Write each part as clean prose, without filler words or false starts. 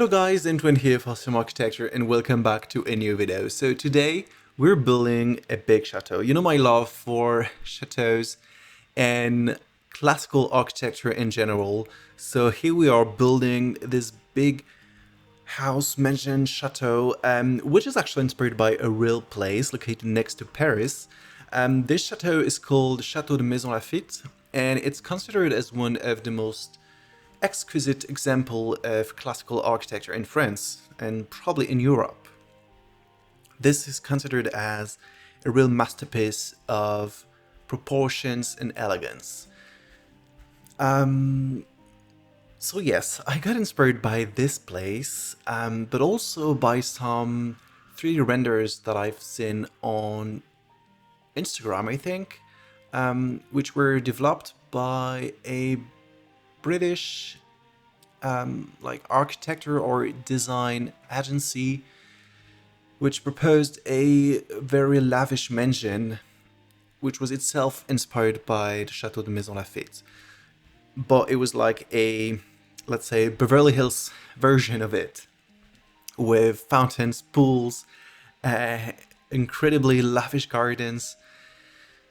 Hello guys, Antoine here for Simarchitecture and welcome back to a new video. So today we're building a big chateau. You know my love for chateaus and classical architecture in general. So here we are building this big house mansion chateau, which is actually inspired by a real place located next to Paris. This chateau is called Chateau de Maisons-Laffitte and it's considered as one of the most exquisite example of classical architecture in France and probably in Europe. This is considered as a real masterpiece of proportions and elegance. So yes, I got inspired by this place, but also by some 3D renders that I've seen on Instagram, I think, which were developed by a British like architecture or design agency, which proposed a very lavish mansion, which was itself inspired by the Chateau de Maisons-Laffitte. But it was like a, let's say, Beverly Hills version of it, with fountains, pools, incredibly lavish gardens.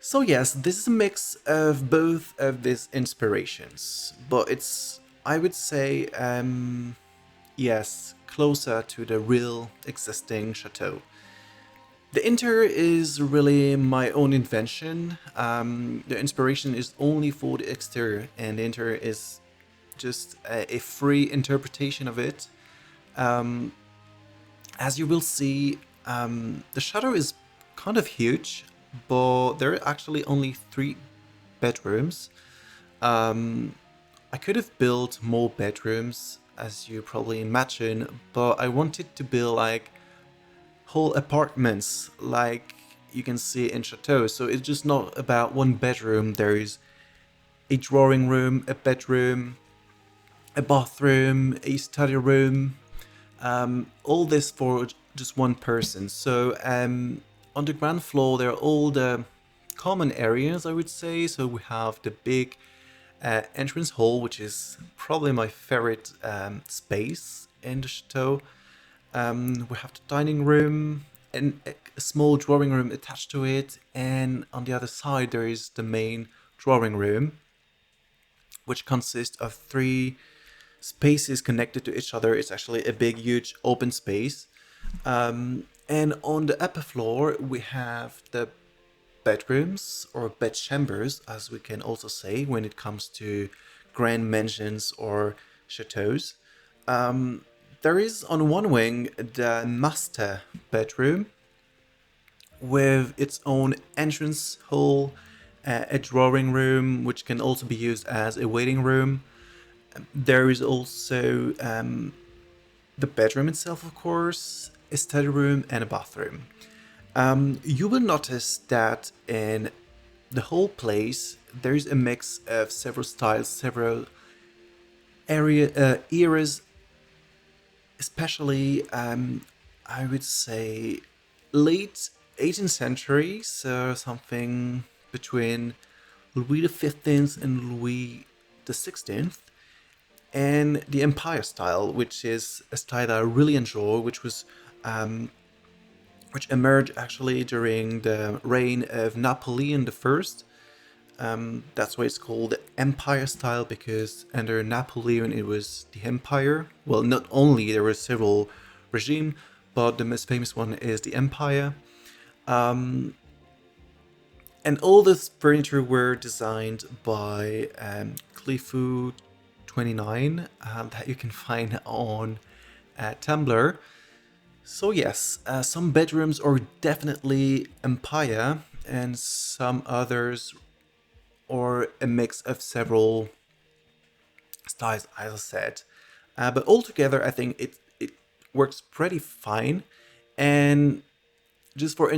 So yes, this is a mix of both of these inspirations, but it's, I would say, yes, closer to the real existing chateau. The interior is really my own invention. The inspiration is only for the exterior, and the interior is just a free interpretation of it. As you will see, the chateau is kind of huge, but there are actually only 3 bedrooms. I could have built more bedrooms, as you probably imagine, but I wanted to build like whole apartments like you can see in Chateau. So it's just not about one bedroom. There is a drawing room, a bedroom, a bathroom, a study room, all this for just one person. So on the ground floor, there are all the common areas, I would say. So we have the big entrance hall, which is probably my favorite space in the chateau. We have the dining room and a small drawing room attached to it, and on the other side there is the main drawing room, which consists of 3 spaces connected to each other. It's actually a big, huge open space. And on the upper floor we have the bedrooms, or bed chambers, as we can also say when it comes to grand mansions or chateaus. There is on one wing the master bedroom with its own entrance hall, a drawing room which can also be used as a waiting room. There is also the bedroom itself, of course, a study room and a bathroom. You will notice that in the whole place there is a mix of several styles, several eras, especially I would say late 18th century, so something between Louis XV and Louis XVI, and the Empire style, which is a style that I really enjoy, which emerged actually during the reign of Napoleon I. That's why it's called the Empire style, because under Napoleon it was the Empire. Well, not only there were several regimes, but the most famous one is the Empire. And all this furniture were designed by Clifford 29 that you can find on Tumblr. So yes, some bedrooms are definitely Empire, and some others are a mix of several styles, as I said. But altogether, I think it works pretty fine. And just for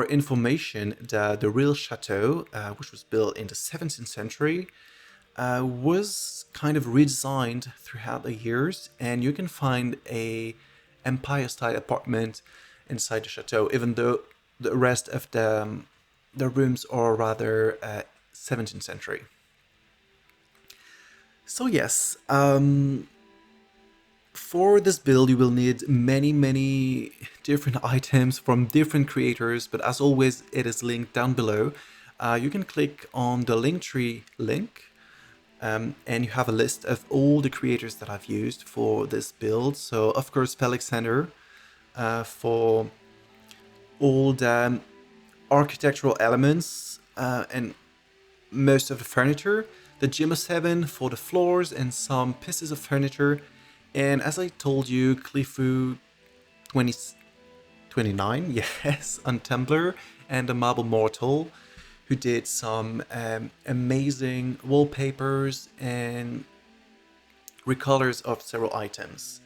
information, the real chateau, which was built in the 17th century, was kind of redesigned throughout the years, and you can find a Empire-style apartment inside the chateau, even though the rest of the rooms are rather 17th century. So yes, For this build, you will need many different items from different creators, but as always, it is linked down below. You can click on the Linktree link, and you have a list of all the creators that I've used for this build. So, of course, Alexander for all the architectural elements and most of the furniture, the Gym 7 for the floors and some pieces of furniture, and as I told you, Clifu 2029, yes, on Tumblr, and the Marble Mortal, who did some amazing wallpapers and recolors of several items.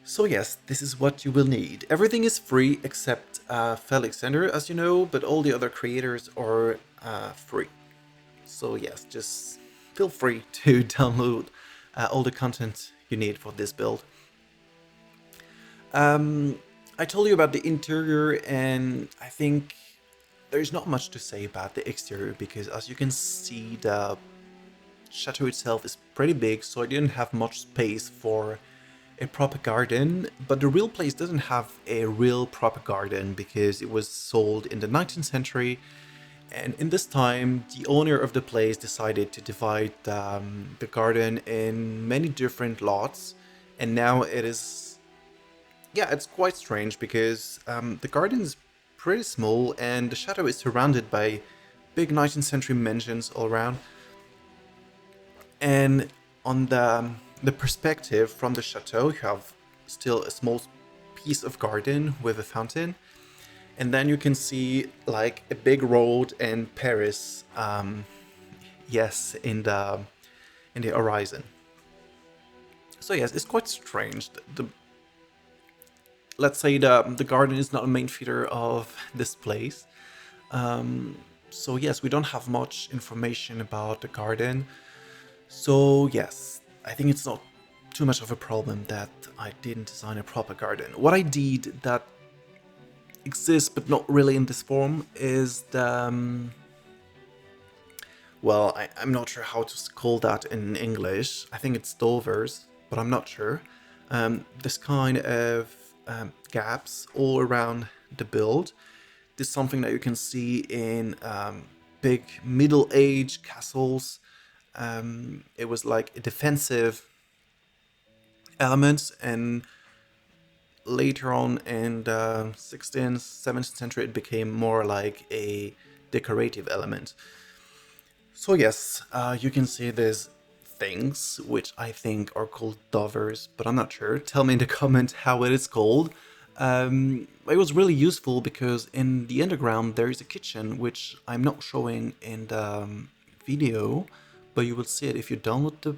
So yes, this is what you will need. Everything is free except Alexander, as you know, but all the other creators are free. So yes, just feel free to download all the content you need for this build. I told you about the interior, and I think there's not much to say about the exterior because, as you can see, the chateau itself is pretty big, so I didn't have much space for a proper garden. But the real place doesn't have a real proper garden because it was sold in the 19th century. And in this time, the owner of the place decided to divide the garden in many different lots. And now it is, yeah, it's quite strange because the garden is pretty small and the chateau is surrounded by big 19th century mansions all around. And on the perspective from the chateau, you have still a small piece of garden with a fountain. And then you can see like a big road and Paris, yes, in the horizon. So yes, it's quite strange. Let's say the garden is not a main feature of this place. So yes, we don't have much information about the garden. So yes, I think it's not too much of a problem that I didn't design a proper garden. What I did that exists but not really in this form is the well, I'm not sure how to call that in English. I think it's dolvers, but I'm not sure. This kind of gaps all around the build. This is something that you can see in big middle-age castles. It was like a defensive element, and later on in the 16th, 17th century, it became more like a decorative element. So yes, you can see these things, which I think are called dovers, but I'm not sure. Tell me in the comment how it is called. It was really useful because in the underground there is a kitchen, which I'm not showing in the video, but you will see it if you download the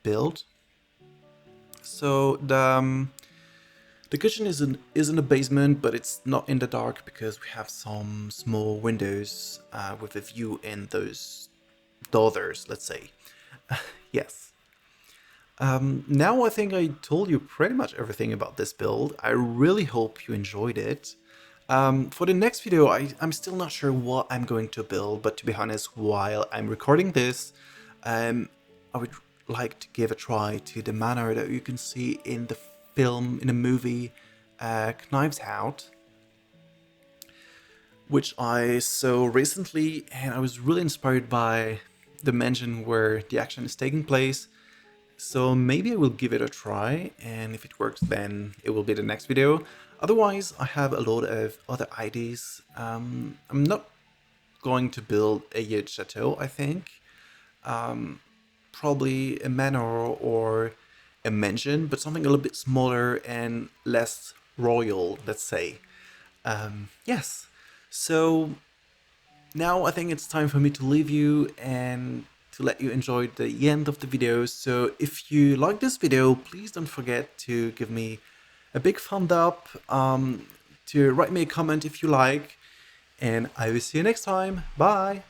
build. So the kitchen is in the basement, but it's not in the dark because we have some small windows with a view in those dollars, let's say. Yes. Now I think I told you pretty much everything about this build. I really hope you enjoyed it. For the next video, I'm still not sure what I'm going to build, but to be honest, while I'm recording this, I would like to give a try to the manor that you can see in the film, in the movie Knives Out, which I saw recently, and I was really inspired by the mansion where the action is taking place. So maybe I will give it a try, and if it works, then it will be the next video. Otherwise, I have a lot of other ideas. I'm not going to build a huge chateau, I think. Probably a manor or a mansion, but something a little bit smaller and less royal, let's say. Yes. So now I think it's time for me to leave you and to let you enjoy the end of the video. So if you like this video, please don't forget to give me a big thumbs up, to write me a comment if you like, and I will see you next time. Bye!